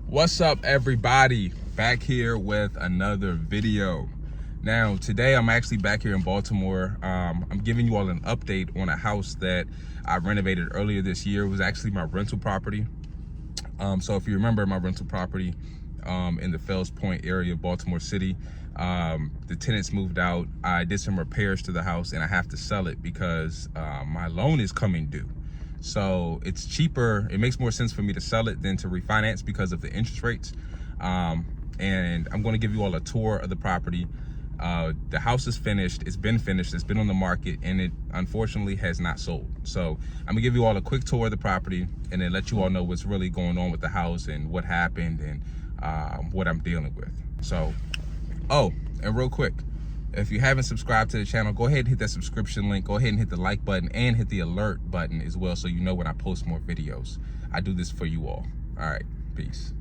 What's up, everybody? Back here with another video. Now today I'm actually back here in Baltimore. I'm giving you all an update on a house that I renovated earlier this year. It was actually my rental property. So if you remember my rental property in the Fells Point area of Baltimore City, the tenants moved out. I did some repairs to the house and I have to sell it because my loan is coming due. So it's cheaper, it makes more sense for me to sell it than to refinance because of the interest rates. And I'm going to give you all a tour of the property. The house is finished, it's been on the market, and it unfortunately has not sold. So I'm gonna give you all a quick tour of the property and then let you all know what's really going on with the house and what happened and what I'm dealing with. So, oh, and real quick, if you haven't subscribed to the channel, go ahead and hit that subscription link. Go ahead and hit the like button and hit the alert button as well, so you know when I post more videos. I do this for you all. All right, peace.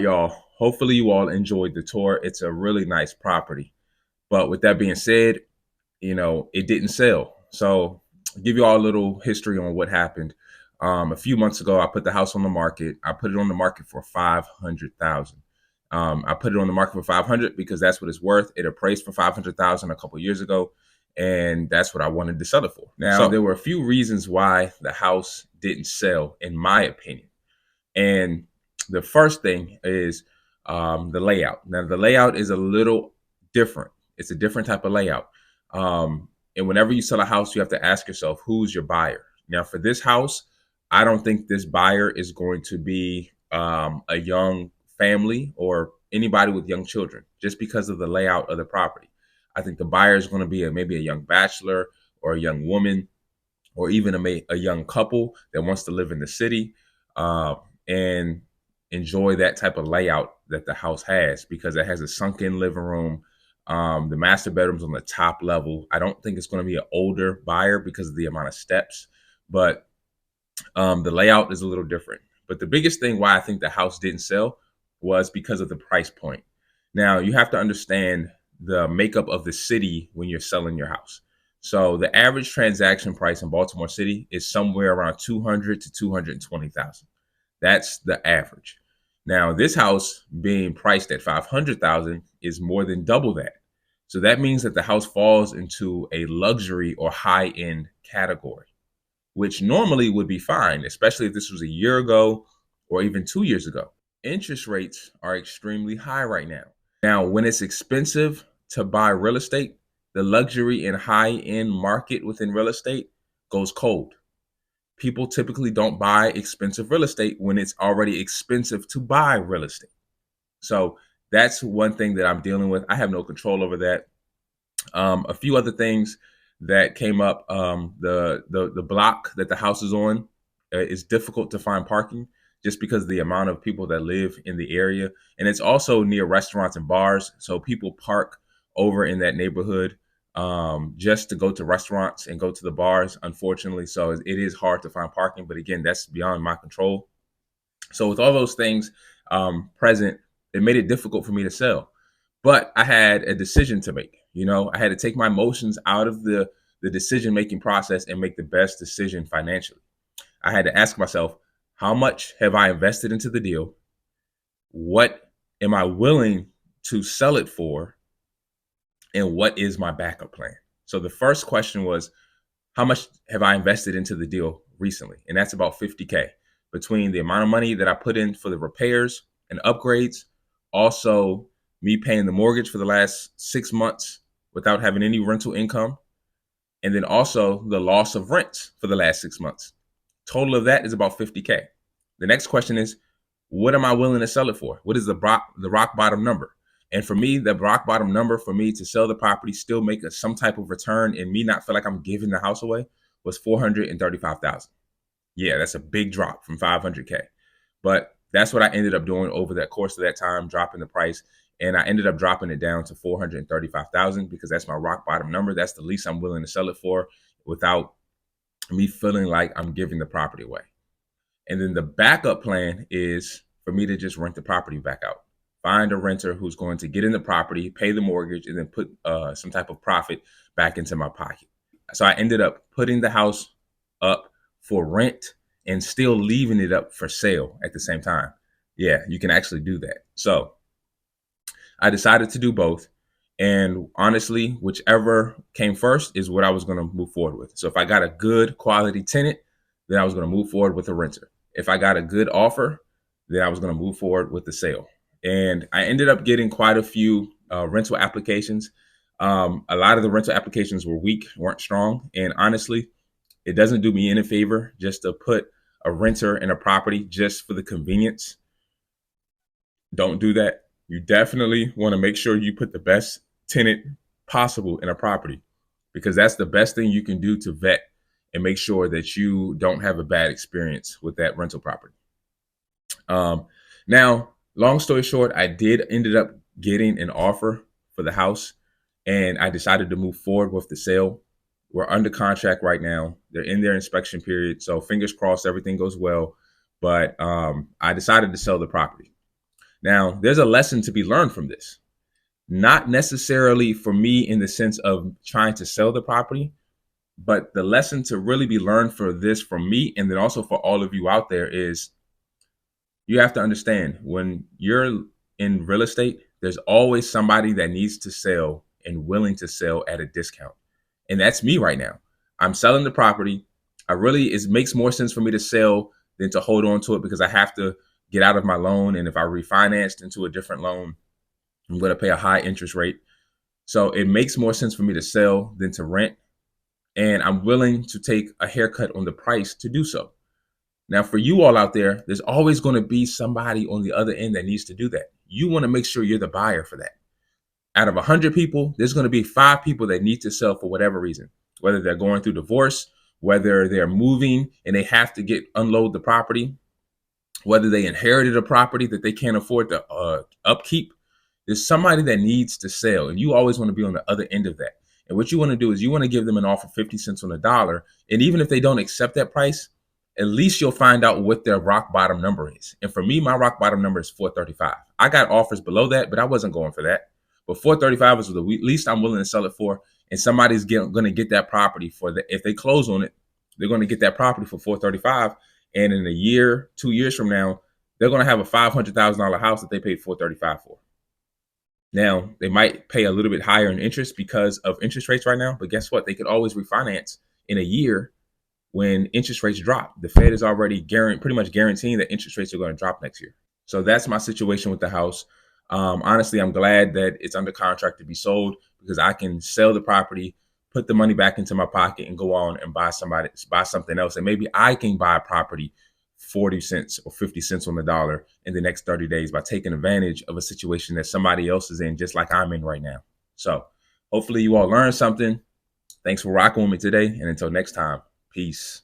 y'all. Hopefully you all enjoyed the tour. It's a really nice property. But with that being said, it didn't sell. So I'll give you all a little history on what happened. A few months ago, I put the house on the market. I put it on the market for 500,000. I put it on the market for 500 because that's what it's worth. It appraised for 500,000 a couple years ago, and that's what I wanted to sell it for. Now, there were a few reasons why the house didn't sell, in my opinion. And the first thing is the layout. Now, the layout is a little different. It's a different type of layout. And whenever you sell a house, you have to ask yourself, who's your buyer? Now, for this house, I don't think this buyer is going to be a young family or anybody with young children, just because of the layout of the property. I think the buyer is going to be maybe a young bachelor or a young woman, or even a young couple that wants to live in the city and enjoy that type of layout that the house has, because it has a sunken living room. The master bedroom's on the top level. I don't think it's going to be an older buyer because of the amount of steps, but the layout is a little different. But the biggest thing why I think the house didn't sell was because of the price point. Now, you have to understand the makeup of the city when you're selling your house. So the average transaction price in Baltimore City is somewhere around 200 to 220,000. That's the average. Now, this house being priced at 500,000 is more than double that. So that means that the house falls into a luxury or high-end category, which normally would be fine, especially if this was a year ago or even 2 years ago. Interest rates are extremely high right now. Now, when it's expensive to buy real estate, the luxury and high-end market within real estate goes cold. People typically don't buy expensive real estate when it's already expensive to buy real estate. So that's one thing that I'm dealing with. I have no control over that. A few other things that came up. The block that the house is on is difficult to find parking, just because of the amount of people that live in the area. And it's also near restaurants and bars. So people park over in that neighborhood just to go to restaurants and go to the bars, unfortunately. So it is hard to find parking. But again, that's beyond my control. So with all those things present, it made it difficult for me to sell. But I had a decision to make. I had to take my emotions out of the decision-making process and make the best decision financially. I had to ask myself, how much have I invested into the deal? What am I willing to sell it for? And what is my backup plan? So the first question was, how much have I invested into the deal recently? And that's about 50K, between the amount of money that I put in for the repairs and upgrades, also me paying the mortgage for the last 6 months without having any rental income, and then also the loss of rent for the last 6 months. Total of that is about 50K. The next question is, what am I willing to sell it for? What is the rock bottom number? And for me, the rock bottom number for me to sell the property, still make some type of return, and me not feel like I'm giving the house away, was 435,000. Yeah, that's a big drop from 500K. But that's what I ended up doing over that course of that time, dropping the price. And I ended up dropping it down to 435,000 because that's my rock bottom number. That's the least I'm willing to sell it for without me feeling like I'm giving the property away. And then the backup plan is for me to just rent the property back out. Find a renter who's going to get in the property, pay the mortgage, and then put some type of profit back into my pocket. So I ended up putting the house up for rent and still leaving it up for sale at the same time. Yeah, you can actually do that. So I decided to do both. And honestly, whichever came first is what I was going to move forward with. So if I got a good quality tenant, then I was going to move forward with a renter. If I got a good offer, then I was going to move forward with the sale. And I ended up getting quite a few rental applications. A lot of the rental applications were weak, weren't strong. And honestly, it doesn't do me any favor just to put a renter in a property just for the convenience. Don't do that. You definitely want to make sure you put the best tenant possible in a property, because that's the best thing you can do to vet and make sure that you don't have a bad experience with that rental property. Now, long story short, I did ended up getting an offer for the house, and I decided to move forward with the sale. We're under contract right now. They're in their inspection period, so fingers crossed everything goes well. But I decided to sell the property. Now, there's a lesson to be learned from this. Not necessarily for me in the sense of trying to sell the property, but the lesson to really be learned for this from me and then also for all of you out there is you have to understand when you're in real estate, there's always somebody that needs to sell and willing to sell at a discount. And that's me right now. I'm selling the property. It makes more sense for me to sell than to hold on to it because I have to get out of my loan. And if I refinanced into a different loan, I'm going to pay a high interest rate. So it makes more sense for me to sell than to rent. And I'm willing to take a haircut on the price to do so. Now, for you all out there, there's always going to be somebody on the other end that needs to do that. You want to make sure you're the buyer for that. Out of 100 people, there's going to be 5 people that need to sell for whatever reason, whether they're going through divorce, whether they're moving and they have to unload the property, whether they inherited a property that they can't afford to upkeep. There's somebody that needs to sell, and you always want to be on the other end of that. And what you want to do is you want to give them an offer 50 cents on the dollar. And even if they don't accept that price, at least you'll find out what their rock bottom number is. And for me, my rock bottom number is 435. I got offers below that, but I wasn't going for that. But 435 is the least I'm willing to sell it for. And somebody's going to get that property if they close on it, they're going to get that property for 435. And in a year, 2 years from now, they're going to have a $500,000 house that they paid 435 for. Now, they might pay a little bit higher in interest because of interest rates right now, but guess what? They could always refinance in a year when interest rates drop. The Fed is already pretty much guaranteeing that interest rates are going to drop next year. So that's my situation with the house. Honestly, I'm glad that it's under contract to be sold because I can sell the property, put the money back into my pocket, and go on and buy something else. And maybe I can buy a property 40 cents or 50 cents on the dollar in the next 30 days by taking advantage of a situation that somebody else is in, just like I'm in right now. So hopefully you all learned something. Thanks for rocking with me today. And until next time, peace.